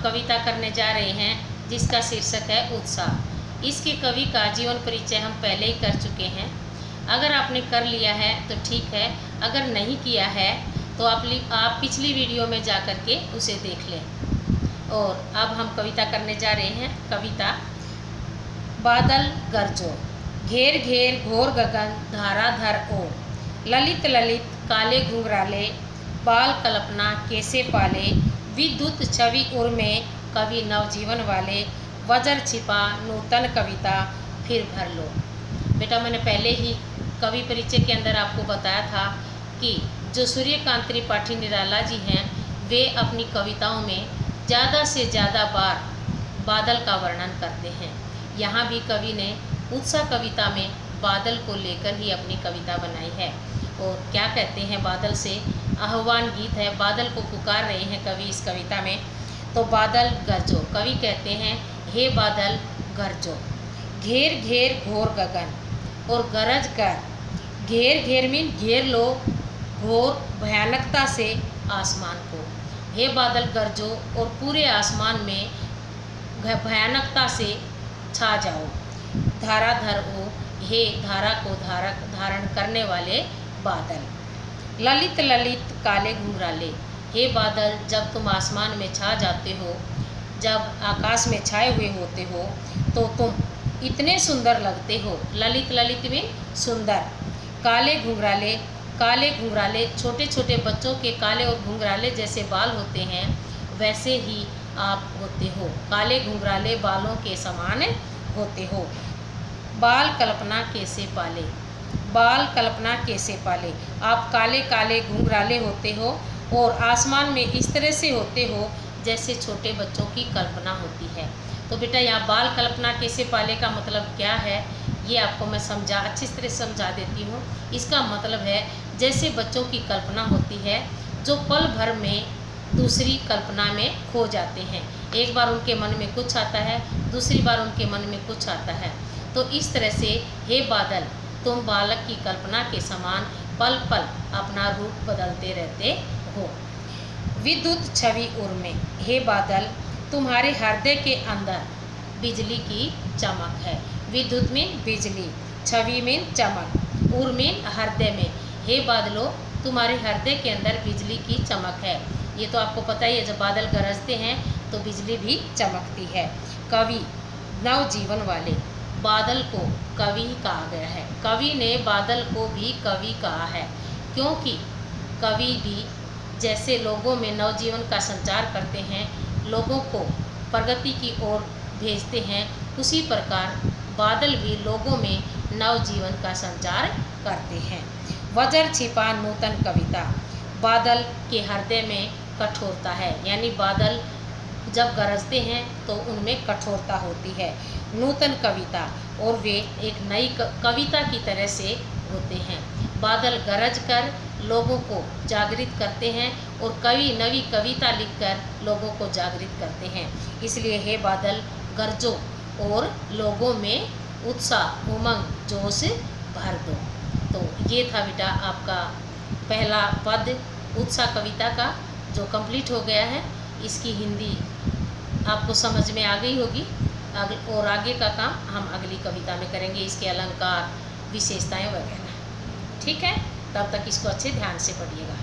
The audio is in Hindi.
कविता करने जा रहे हैं जिसका शीर्षक है उत्साह। इसके कवि का जीवन परिचय हम पहले ही कर चुके हैं। अगर आपने कर लिया है तो ठीक है, अगर नहीं किया है तो आप पिछली वीडियो में जा कर के उसे देख लें। और अब हम कविता करने जा रहे हैं। कविता बादल गरजो। घेर घेर घोर गगन धाराधर ओर, ललित ललित काले घुंघराले, बाल कल्पना कैसे पाले, विद्युत छवि उर में कवि नवजीवन वाले, वज्र छिपा नूतन कविता फिर भर लो। बेटा, मैंने पहले ही कवि परिचय के अंदर आपको बताया था कि जो सूर्यकांत त्रिपाठी निराला जी हैं वे अपनी कविताओं में ज़्यादा से ज़्यादा बार बादल का वर्णन करते हैं। यहाँ भी कवि ने उत्साह कविता में बादल को लेकर ही अपनी कविता बनाई है। और क्या कहते हैं बादल से, आह्वान गीत है, बादल को पुकार रहे हैं कवि इस कविता में। तो बादल गरजो, कवि कहते हैं हे बादल गरजो। घेर घेर घोर गगन, और गरज कर, घेर घेर मीन घेर लो घोर भयानकता से आसमान को। हे बादल गरजो और पूरे आसमान में भयानकता से छा जाओ। धाराधर ओ, हे धारा को धारण करने वाले बादल। ललित ललित काले घुंघराले, हे बादल जब तुम आसमान में छा जाते हो, जब आकाश में छाए हुए होते हो तो तुम इतने सुंदर लगते हो। ललित ललित में सुंदर, काले घुंघराले, काले घुंघराले छोटे छोटे बच्चों के काले और घुंघराले जैसे बाल होते हैं वैसे ही आप होते हो, काले घुंघराले बालों के समान होते हो। बाल कल्पना कैसे पाले, बाल कल्पना कैसे पाले, आप काले काले घुंघराले होते हो और आसमान में इस तरह से होते हो जैसे छोटे बच्चों की कल्पना होती है। तो बेटा, यहाँ बाल कल्पना कैसे पाले का मतलब क्या है ये आपको मैं अच्छी तरह समझा देती हूँ। इसका मतलब है जैसे बच्चों की कल्पना होती है जो पल भर में दूसरी कल्पना में खो जाते हैं। एक बार उनके मन में कुछ आता है, दूसरी बार उनके मन में कुछ आता है। तो इस तरह से हे बादल तुम बालक की कल्पना के समान पल पल अपना रूप बदलते रहते हो। विद्युत छवि उर में, हे बादल तुम्हारे हृदय के अंदर बिजली की चमक है। विद्युत में बिजली, छवि में चमक, उर में हृदय में। हे बादलों तुम्हारे हृदय के अंदर बिजली की चमक है। ये तो आपको पता ही है, जब बादल गरजते हैं तो बिजली भी चमकती है। कवि नवजीवन वाले, बादल को कवि कहा गया है। कवि ने बादल को भी कवि कहा है क्योंकि कवि भी जैसे लोगों में नवजीवन का संचार करते हैं, लोगों को प्रगति की ओर भेजते हैं, उसी प्रकार बादल भी लोगों में नवजीवन का संचार करते हैं। वज्र छिपा नूतन कविता, बादल के हृदय में कठोरता है, यानी बादल जब गरजते हैं तो उनमें कठोरता होती है। नूतन कविता, और वे एक नई कविता की तरह से होते हैं। बादल गरज कर लोगों को जागृत करते हैं और कवि नवी कविता लिखकर लोगों को जागृत करते हैं। इसलिए हे बादल गरजो और लोगों में उत्साह, उमंग, जोश भर दो। तो ये था बेटा आपका पहला पद उत्साह कविता का जो कंप्लीट हो गया है। इसकी हिंदी आपको समझ में आ गई होगी और आगे का काम हम अगली कविता में करेंगे, इसके अलंकार, विशेषताएं वगैरह। ठीक है, तब तक इसको अच्छे ध्यान से पढ़िएगा।